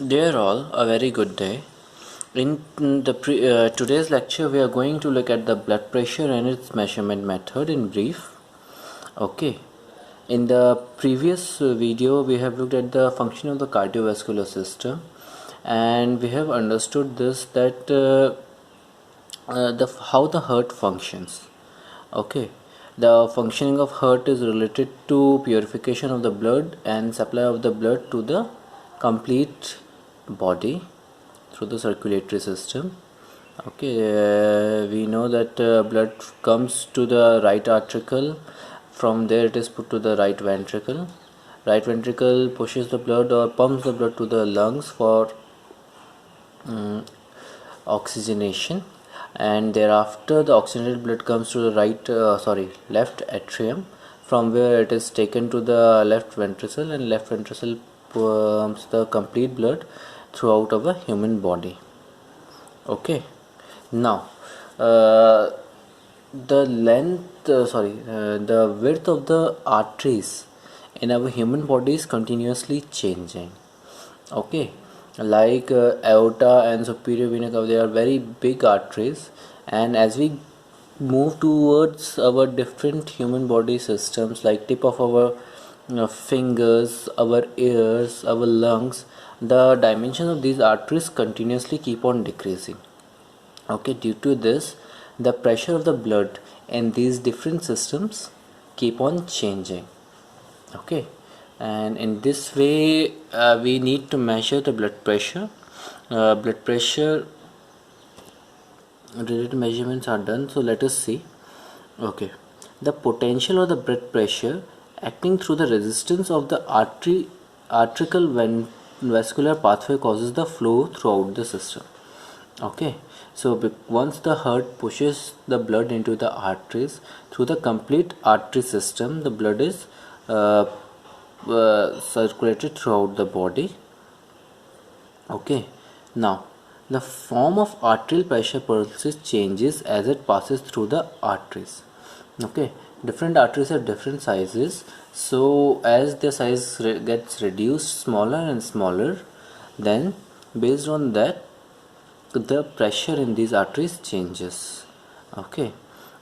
Dear all, a very good day. In today's lecture, we are going to look at the blood pressure and its measurement method in brief. Okay. In the previous video, we have looked at the function of the cardiovascular system, and we have understood this that how the heart functions. Okay. The functioning of heart is related to purification of the blood and supply of the blood to the complete body through the circulatory system. Okay, we know that blood comes to the right atricle. From there it is put to the right ventricle. Right ventricle pushes the blood or pumps the blood to the lungs for oxygenation, and thereafter the oxygenated blood comes to the left atrium, from where it is taken to the left ventricle, and left ventricle pumps the complete blood throughout our human body. Okay, now the width of the arteries in our human body is continuously changing. Okay, like aorta and superior vena cava, they are very big arteries, and as we move towards our different human body systems, like tip of our fingers, our ears, our lungs, the dimensions of these arteries continuously keep on decreasing. Okay, due to this, the pressure of the blood in these different systems keep on changing. Okay, and in this way we need to measure the blood pressure. Blood pressure related measurements are done, so let us see. Okay, the potential of the blood pressure acting through the resistance of the arterial vascular pathway causes the flow throughout the system. Okay, so once the heart pushes the blood into the arteries through the complete artery system, the blood is circulated throughout the body. Okay, now the form of arterial pressure pulses changes as it passes through the arteries. Okay, different arteries have different sizes, so as the size gets reduced smaller and smaller, then based on that the pressure in these arteries changes. Okay,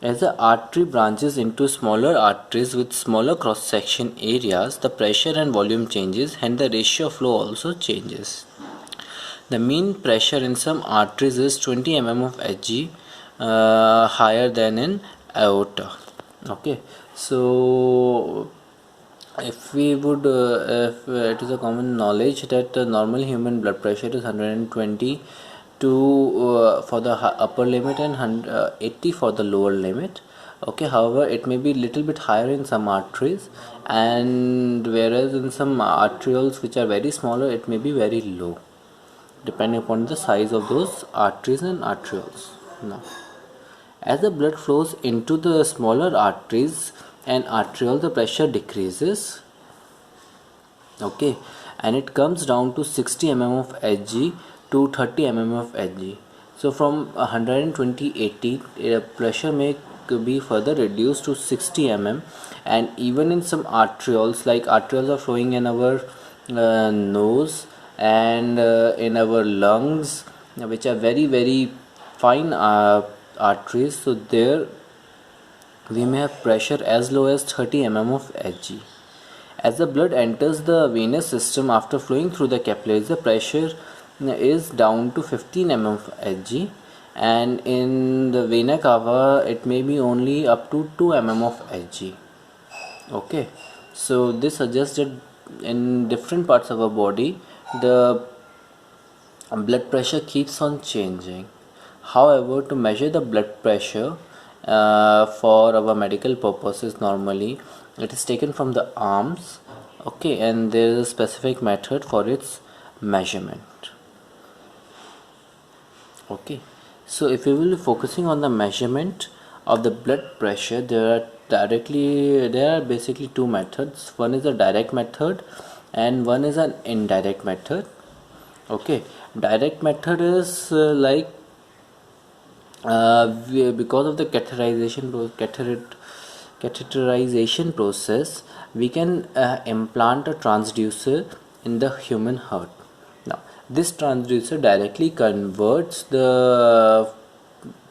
as the artery branches into smaller arteries with smaller cross section areas, the pressure and volume changes and the ratio of flow also changes. The mean pressure in some arteries is 20 mm of Hg, higher than in aorta. Okay, so if we would if it is a common knowledge that the normal human blood pressure is 120 for the upper limit and 80 for the lower limit. Okay, however it may be little bit higher in some arteries, and whereas in some arterioles which are very smaller, it may be very low, depending upon the size of those arteries and arterioles. Now, as the blood flows into the smaller arteries and arterioles, the pressure decreases. Okay, and it comes down to 60 mm of Hg to 30 mm of Hg. So from 120/80, pressure may be further reduced to 60 mm, and even in some arterioles, like arterioles are flowing in our nose and in our lungs, which are very fine arteries, so there we may have pressure as low as 30 mm of Hg. As the blood enters the venous system after flowing through the capillaries, the pressure is down to 15 mm of Hg, and in the vena cava it may be only up to 2 mm of Hg. Okay, so this suggests that in different parts of our body the blood pressure keeps on changing. However, to measure the blood pressure for our medical purposes, normally it is taken from the arms. Okay, and there is a specific method for its measurement. Okay, so if we will be focusing on the measurement of the blood pressure, there are basically two methods. One is a direct method and one is an indirect method. Okay, direct method is because of the catheterization process, we can implant a transducer in the human heart. Now this transducer directly converts the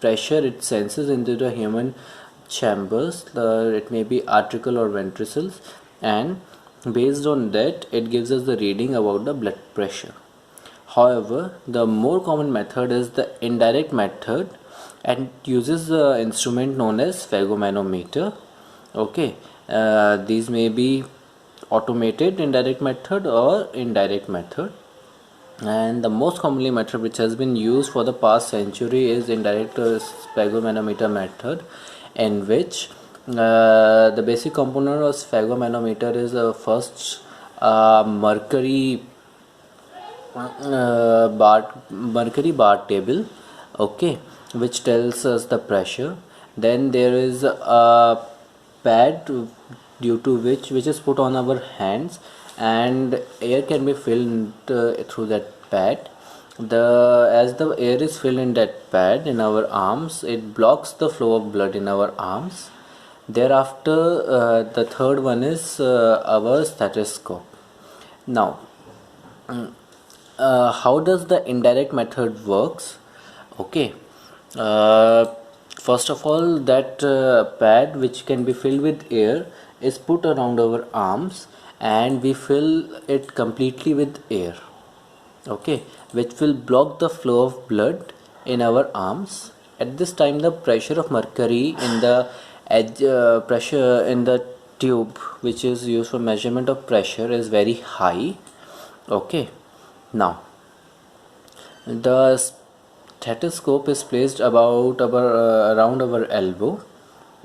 pressure it senses into the human chambers, it may be arterial or ventricles, and based on that it gives us the reading about the blood pressure. However, the more common method is the indirect method and uses the instrument known as sphygmomanometer. Okay, these may be automated indirect method or indirect method, and the most commonly method which has been used for the past century is indirect sphygmomanometer method, in which the basic component of sphygmomanometer is first mercury bar table, okay, which tells us the pressure. Then there is a pad due to which is put on our hands, and air can be filled through that pad. As the air is filled in that pad in our arms, it blocks the flow of blood in our arms. Thereafter, the third one is our stethoscope. Now, how does the indirect method works? Okay, first of all, that pad which can be filled with air is put around our arms, and we fill it completely with air, okay, which will block the flow of blood in our arms. At this time, the pressure of mercury in the pressure in the tube which is used for measurement of pressure is very high. Okay, now the stethoscope is placed about around our elbow,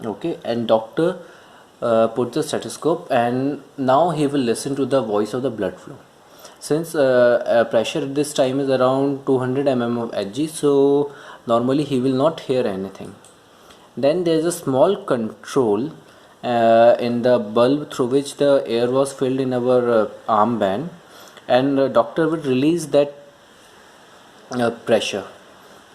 okay, and doctor puts the stethoscope, and now he will listen to the voice of the blood flow. Since pressure at this time is around 200 mm of Hg, so normally he will not hear anything. Then there is a small control in the bulb through which the air was filled in our armband, and doctor will release that pressure.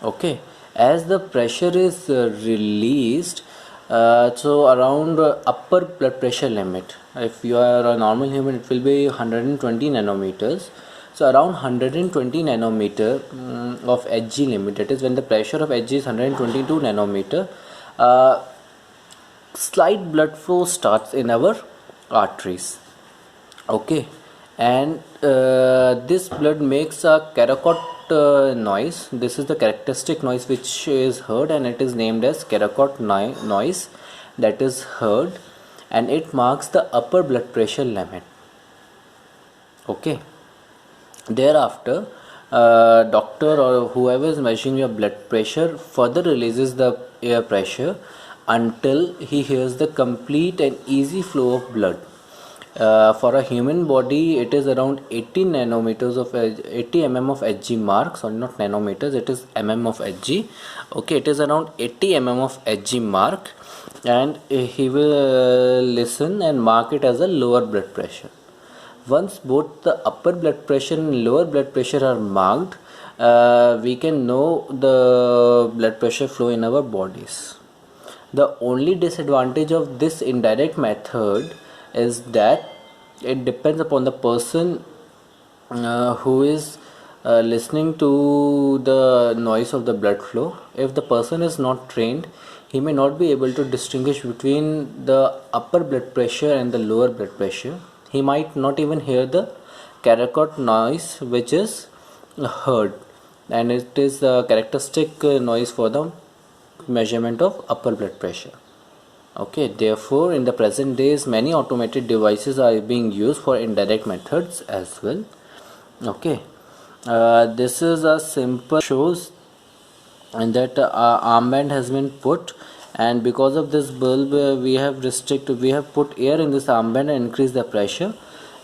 Okay, as the pressure is released, so around upper blood pressure limit, if you are a normal human, it will be 120 nanometers. So around 120 nanometer of Hg limit, that is when the pressure of Hg is 122 nanometer, slight blood flow starts in our arteries. Okay, and this blood makes a Charcot noise. This is the characteristic noise which is heard, and it is named as Charcot noise that is heard, and it marks the upper blood pressure limit. Okay, thereafter doctor or whoever is measuring your blood pressure further releases the air pressure until he hears the complete and easy flow of blood. For a human body, it is around 80 nanometers of 80 mm of Hg mark. Sorry, not nanometers, it is mm of Hg. Okay, it is around 80 mm of Hg mark, and he will listen and mark it as a lower blood pressure. Once both the upper blood pressure and lower blood pressure are marked, we can know the blood pressure flow in our bodies. The only disadvantage of this indirect method is that it depends upon the person who is listening to the noise of the blood flow. If the person is not trained, he may not be able to distinguish between the upper blood pressure and the lower blood pressure. He might not even hear the Charcot noise which is heard, and it is a characteristic noise for the measurement of upper blood pressure. Okay, therefore in the present days many automated devices are being used for indirect methods as well. Okay, this is a simple shows and that armband has been put, and because of this bulb we have put air in this armband and increase the pressure,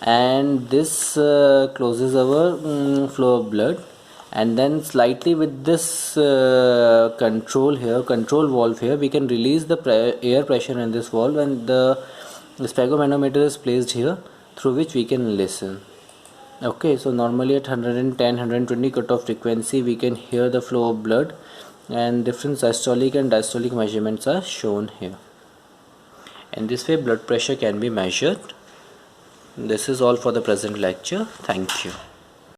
and this closes our flow of blood, and then slightly with this control valve here, we can release the air pressure in this valve, and the sphygmomanometer is placed here through which we can listen. Okay, so normally at 110-120 cutoff frequency we can hear the flow of blood, and different systolic and diastolic measurements are shown here. In this way blood pressure can be measured. This is all for the present lecture. Thank you.